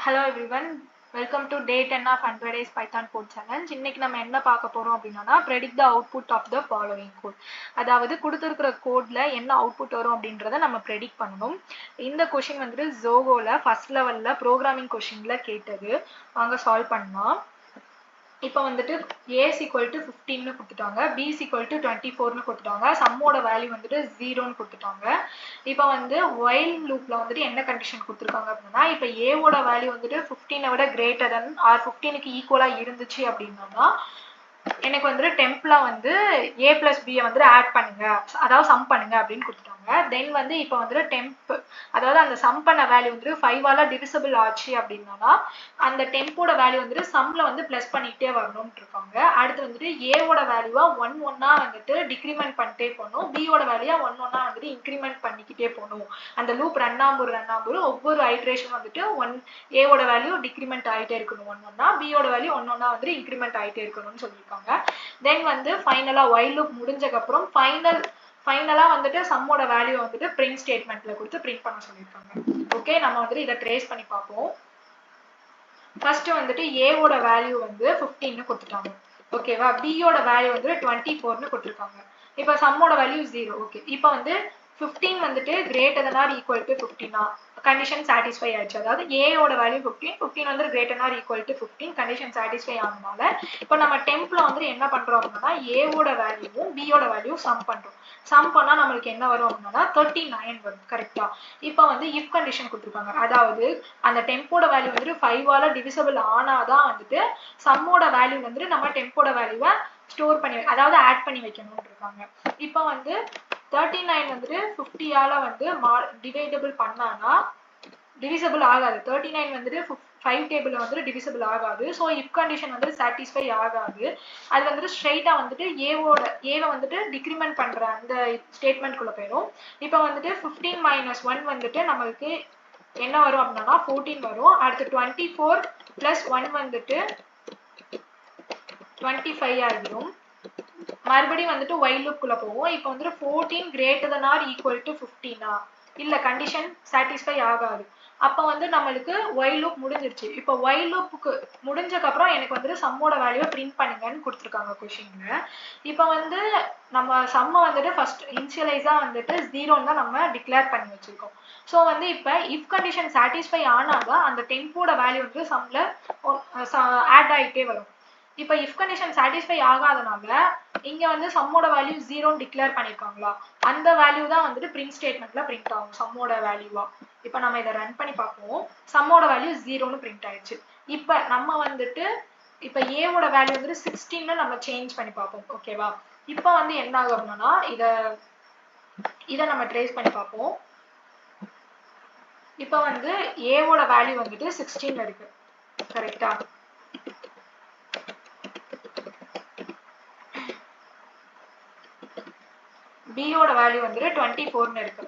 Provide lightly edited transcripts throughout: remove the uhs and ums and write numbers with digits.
Hello everyone, welcome to day 10 of 100 days Python code challenge. இன்னைக்கு நம்ம என்ன பார்க்க போறோம் அப்படின்னா predict the output of the following code. அதாவது கொடுத்திருக்கிற கோட்ல என்ன அவுட்புட் வரும் அப்படின்றத நம்ம predict பண்ணணும். இந்த क्वेश्चन வந்துட்டு Zohoல ஃபர்ஸ்ட் லெவல்ல ப்ரோகிராமிங் क्वेश्चनல கேட்டது. வாங்க சால்வ் பண்ணலாம். இப்போ வந்துட்டு a is equal to 15 னு கொடுத்துட்டாங்க, b is equal to 24 னு கொடுத்துட்டாங்க, சம்மோட வேல்யூ வந்துட்டு 0 னு கொடுத்துட்டாங்க. இப்போ வந்து while loopல வந்துட்டு என்ன கண்டிஷன் கொடுத்திருக்காங்க அப்படின்னா, இப்போ a ஓட வேல்யூ வந்துட்டு 15 விட கிரேட்டர் than or 15 க்கு ஈக்குவலா இருந்துச்சு அப்படின்னா எனக்கு வந்துட்டு டெம்ப்ல வந்து a plus b வந்து ஆட் பண்ணுங்க, அதாவது சம் பண்ணுங்க அப்படின்னு கொடுத்துட்டாங்க. தென் வந்து இப்போ வந்துட்டு டெம்ப், அதாவது அந்த சம் பண்ண வேல்யூ வந்து 5 ஆல டிவிசிபிள் ஆச்சு அப்படின்னா அந்த டெம்போட வேல்யூ வந்துட்டு சம்ல வந்து பிளஸ் பண்ணிட்டே வரணும்னு இருக்காங்க. அடுத்து வந்துட்டு a ஓட வேல்யூவா 1 1 வந்துட்டு டிக்ரிமெண்ட் பண்ணிட்டே போகணும், b ஓட வேல்யூவா 1 1 வந்துட்டு இன்க்ரிமெண்ட் பண்ணிக்கிட்டே போகணும். அந்த லூப் ரன் ஆகும்போது ஒவ்வொரு ஐட்ரேஷன் வந்துட்டு a ஓட வேல்யூ டிக்ரிமெண்ட் ஆயிட்டே இருக்கணும் 1 1, b ஓட வேல்யூ 1 1 வந்துட்டு இன்க்ரிமெண்ட் ஆயிட்டே இருக்கணும்னு சொல்லியிருக்காங்க. தென் வந்து ஃபைனலா while loop முடிஞ்சதுக்கு அப்புறம் ஃபைனலா வந்துட்டு சம்மோட வேல்யூ வந்துட்டு பிரிண்ட் ஸ்டேட்மெண்ட்ல கொடுத்து பிரிண்ட் பண்ண சொல்லியிருக்காங்க. ஓகே, நம்ம வந்துட்டு இதை ட்ரேஸ் பண்ணி பார்ப்போம். ஃபர்ஸ்ட் வந்துட்டு a ஓட வேல்யூ வந்து 15 னு கொடுத்துட்டாங்க. ஓகேவா, b ஓட வேல்யூ வந்து 24 னு கொடுத்திருக்காங்க. இப்போ சம்மோட வேல்யூ 0. ஓகே, இப்போ வந்து 15 வந்துட்டு greater than or equal to 15 condition satisfy ஆயிடுச்சு. அதாவது a ஓட வேல்யூ 15, 15 வந்து greater than or equal to 15 condition satisfy ஆனதால இப்போ நம்ம டெம்ப்ல வந்து என்ன பண்றோம் அப்படின்னா a ஓட வேல்யூவும் b ஓட வேல்யூ சம் பண்றோம். சம் பண்ணா நம்மளுக்கு என்ன வரும் அப்படின்னா 39 வரும். கரெக்டா? இப்போ வந்து இஃப் கண்டிஷன் கொடுத்திருக்காங்க, அதாவது அந்த டெம்போட வேல்யூ வந்து 5 ஆல டிவிசிபிள் ஆனாதான் வந்துட்டு சம்மோட வேல்யூ வந்து நம்ம டெம்போட வேல்யூவை ஸ்டோர் பண்ணி, அதாவது ஆட் பண்ணி வைக்கணும்னு இருக்காங்க. இப்போ வந்து 39 வந்துட்டு 50 ஆல வந்து டிவைடபிள் பண்ணானா டிவிசிபிள் ஆகாது. 39 வந்துட்டு 5 டேபிள்ல வந்துட்டு டிவிசிபிள் ஆகாது. ஸோ இஃப் கண்டிஷன் வந்து சாட்டிஸ்ஃபை ஆகாது. அது வந்துட்டு ஸ்ட்ரெயிட்டா வந்துட்டு ஏவை வந்துட்டு டிக்ரிமெண்ட் பண்ற அந்த ஸ்டேட்மெண்ட் குள்ள போயிடும். இப்போ வந்துட்டு 15 மைனஸ் 1 வந்துட்டு நம்மளுக்கு என்ன வரும் அப்படின்னா 14 வரும். அடுத்து 24 பிளஸ் 1 வந்துட்டு 25 ஆகிடும். மறுபடியும் வந்துட்டு while loop குள்ள போவோம். இப்போ வந்துட்டு 14 greater than or equal to 15 இல்ல, கண்டிஷன் சாட்டிஸ்ஃபை ஆகாது. அப்போ வந்து நம்மளுக்கு while loop முடிஞ்சிருச்சு. இப்போ while loopக்கு முடிஞ்சதுக்கு அப்புறம் எனக்கு வந்துட்டு சம்மோட வேல்யூவை பிரிண்ட் பண்ணுங்கன்னு கொடுத்துருக்காங்க கொஸ்டின்ல. இப்போ வந்து நம்ம சம்ம வந்துட்டு ஃபர்ஸ்ட் இனிஷியலைஸா வந்துட்டு 0 தான் நம்ம டிக்ளேர் பண்ணி வச்சிருக்கோம். ஸோ வந்து இப்போ இஃப் கண்டிஷன் சாட்டிஸ்ஃபை ஆனாதான் அந்த டெம்போட வேல்யூ வந்து சம்ல ஆட் ஆகிட்டே வரும். இப்போ இஃப் கண்டிஷன் சாட்டிஸ்ஃபை ஆகாதனால இங்க வந்து சம்மோட வேல்யூ 0 டிக்ளேர் பண்ணிருக்காங்களா, அந்த வேல்யூ தான் வந்துட்டு பிரிண்ட் ஸ்டேட்மெண்ட்ல பிரிண்ட் ஆகும் சம்மோட வேல்யூவா. இப்போ நம்ம இதை ரன் பண்ணி பார்ப்போம். சம்மோட வேல்யூ 0 பிரிண்ட் ஆயிடுச்சு. இப்போ நம்ம வந்துட்டு இப்போ a ஓட வேல்யூ வந்துட்டு 16 நம்ம சேஞ்ச் பண்ணி பார்ப்போம். ஓகேவா, இப்போ வந்து என்ன ஆகும் அப்படின்னா இதை நம்ம ட்ரேஸ் பண்ணி பார்ப்போம். இப்போ வந்து a ஓட வேல்யூ வந்துட்டு 16 இருக்கு. கரெக்டா? b ஓட வேல்யூ வந்துட்டு 24 இருக்கு.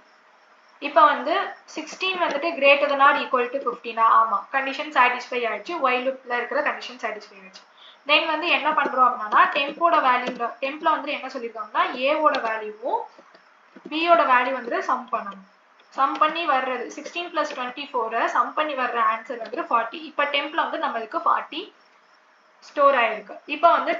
இப்போ வந்து 16 வந்துட்டு greater than or equal to 15 ஆமா, கண்டிஷன் சாட்டிஸ்ஃபை ஆயிடுச்சு. while loopல இருக்கிற கண்டிஷன் சாட்டிஸ்ஃபை ஆயிடுச்சு. தென் வந்து என்ன பண்றோம் அப்படின்னா டெம்போட வேல்யூல டெம்ப்ல வந்து என்ன சொல்லியிருக்காங்கன்னா a ஓட வேல்யூவும் b ஓட வேல்யூ வந்துட்டு சம் பண்ணணும். சம் பண்ணி வர்றது 16 பிளஸ் 24 சம் பண்ணி வர்ற ஆன்சர் வந்து 40. இப்போ டெம்ப்ல வந்து நம்மளுக்கு 40 ஸ்டோர் ஆயிருக்கு. இப்போ வந்து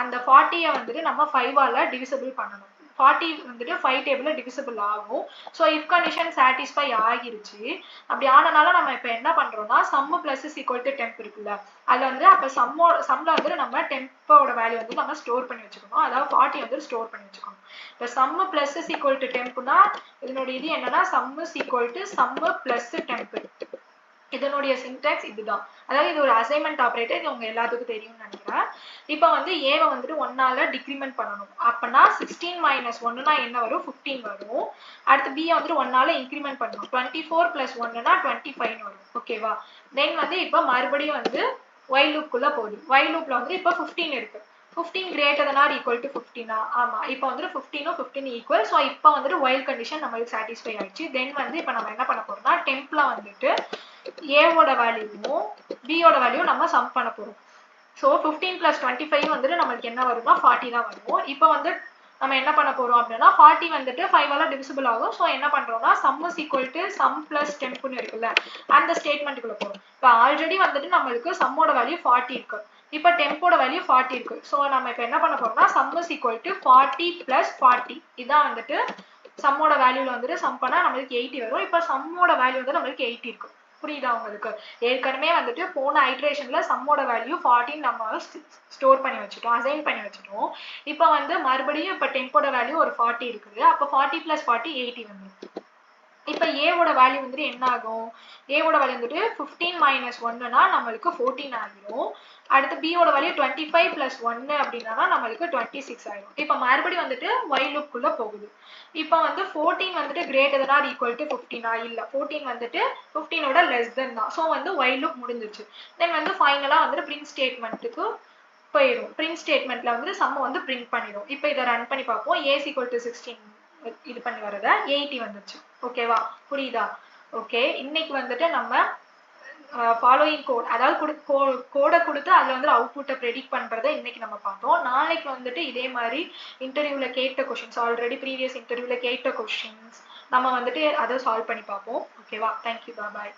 அந்த 40 வந்துட்டு நம்ம 5 ஆல டிவிசிபிள் பண்ணணும். 40 வந்துட்டு 5 டேபிள்ல டிவிசிபிள் ஆகும். ஸோ இஃப் கண்டிஷன் சாட்டிஸ்ஃபை ஆகிருச்சு. அப்படி ஆனனால நம்ம இப்போ என்ன பண்றோம்னா sum plus is equal to temp இருக்குல்ல, அதுல வந்து அப்போ சம்ல வந்து நம்ம டெம்போட வேல்யூ வந்து நம்ம ஸ்டோர் பண்ணி வச்சுக்கணும், அதாவது 40 வந்து ஸ்டோர் பண்ணி வச்சுக்கணும். இப்போ sum plus is equal to டெம்ப்னா இதனுடைய இது என்னன்னா sum is equal to sum plus temp. இதனுடைய சின்டாக்ஸ் இதுதான். அதாவது இது ஒரு அசைன்மெண்ட் ஆபரேட்டர், இது உங்க எல்லாத்துக்கும் தெரியும்னு நினைக்கிறேன். இப்போ வந்து ஏவை வந்துட்டு 1 டிக்ரிமெண்ட் பண்ணணும். அப்பனா 16 மைனஸ் 1னா என்ன வரும், 15 வரும். அடுத்து b வந்துட்டு 1 இன்க்ரிமெண்ட் பண்ணணும். 24 பிளஸ் 1னா 25 வரும். ஓகேவா, தென் வந்து இப்போ மறுபடியும் வந்து while loop குள்ள போகுது. while loopல வந்து இப்போ 15 இருக்கு. 15 greater than or equal to 15 ஆமா, இப்போ வந்து 15 15 ஈக்குவல். ஸோ இப்போ வந்துட்டு while கண்டிஷன் நம்மளுக்கு சாட்டிஸ்ஃபை ஆயிடுச்சு. தென் வந்து இப்போ நம்ம என்ன பண்ண போறோம்னா டெம்ப்ல வந்துட்டு a ஓட வேல்யூவும் b ஓட வேல்யூ நம்ம சம் பண்ண போறோம். ஸோ 15 பிளஸ் 25 வந்துட்டு நம்மளுக்கு என்ன வரும்னா 40 தான் வரும். இப்போ வந்து நம்ம என்ன பண்ண போறோம் அப்படின்னா 40 வந்துட்டு 5ஆல டிவிசிபிள் ஆகும். ஸோ என்ன பண்றோம்னா sum is equal to sum plus டெம்ப்னு இருக்குல்ல, அந்த ஸ்டேட்மெண்ட்டுக்குள்ள போறோம். இப்போ ஆல்ரெடி வந்துட்டு நம்மளுக்கு சம்மோட வேல்யூ 40 இருக்கு, இப்போ டெம்போட வேல்யூ 40 இருக்கு. ஸோ நம்ம இப்போ என்ன பண்ண போறோம்னா some is equal to 40 plus 40, இதான் வந்துட்டு சம்மோட வேல்யூல வந்துட்டு சம் பண்ணா நம்மளுக்கு 80 வரும். இப்போ சம்மோட வேல்யூ வந்து நம்மளுக்கு 80 இருக்கு. புரியுதா உங்களுக்கு? ஏற்கனவே வந்துட்டு போன ஐட்ரேஷன்ல சம்மோட வேல்யூ 40 நம்ம ஸ்டோர் பண்ணி வச்சுட்டோம், அசைன் பண்ணி வச்சுட்டோம். இப்போ வந்து மறுபடியும் இப்போ டெம்போட வேல்யூ ஒரு 40 இருக்குது. அப்போ 40 பிளஸ் 40 80 வந்துடும். இப்போ ஏவோட வேல்யூ வந்துட்டு என்ன ஆகும்? ஏவோட வேல்யூ வந்துட்டு 15 மைனஸ் 1னா நம்மளுக்கு 14 ஆகிடும். அடுத்து பியோட வேல்யூ 25 பிளஸ் 1 அப்படின்னா நம்மளுக்கு 26 ஆகிடும். இப்போ மறுபடியும் வந்துட்டு ஒயில் லூப்குள்ள போகுது. இப்போ வந்து 14 வந்துட்டு greater than or equal to 15ஆ? இல்ல, 14 வந்துட்டு 15ஓட லெஸ் தென் தான். ஸோ வந்து ஒயில் லூப் முடிஞ்சிருச்சு. தென் வந்து ஃபைனலா வந்துட்டு பிரிண்ட் ஸ்டேட்மெண்ட்டுக்கு போயிடும். பிரிண்ட் ஸ்டேட்மெண்ட்ல வந்து சம்ம வந்து பிரிண்ட் பண்ணிடும். இப்போ இதை ரன் பண்ணி பார்ப்போம். ஏ ஈக்குவல் டு 16 இது பண்ணி வரத 80 வந்துச்சு. ஓகேவா? புரியுதா? ஓகே, இன்னைக்கு வந்துட்டு நம்ம ஃபாலோயிங் கோட், அதாவது கோடை கொடுத்து அதில் வந்து அவுட்புட்டை ப்ரெடிக்ட் பண்ணுறதை இன்னைக்கு நம்ம பார்த்தோம். நாளைக்கு வந்துட்டு இதே மாதிரி இன்டர்வியூவில் கேட்ட கொஷின்ஸ், ஆல்ரெடி ப்ரீவியஸ் இன்டர்வியூவில் கேட்ட கொஷின்ஸ் நம்ம வந்துட்டு அதை சால்வ் பண்ணி பார்ப்போம். ஓகேவா? தேங்க்யூ, பாய்.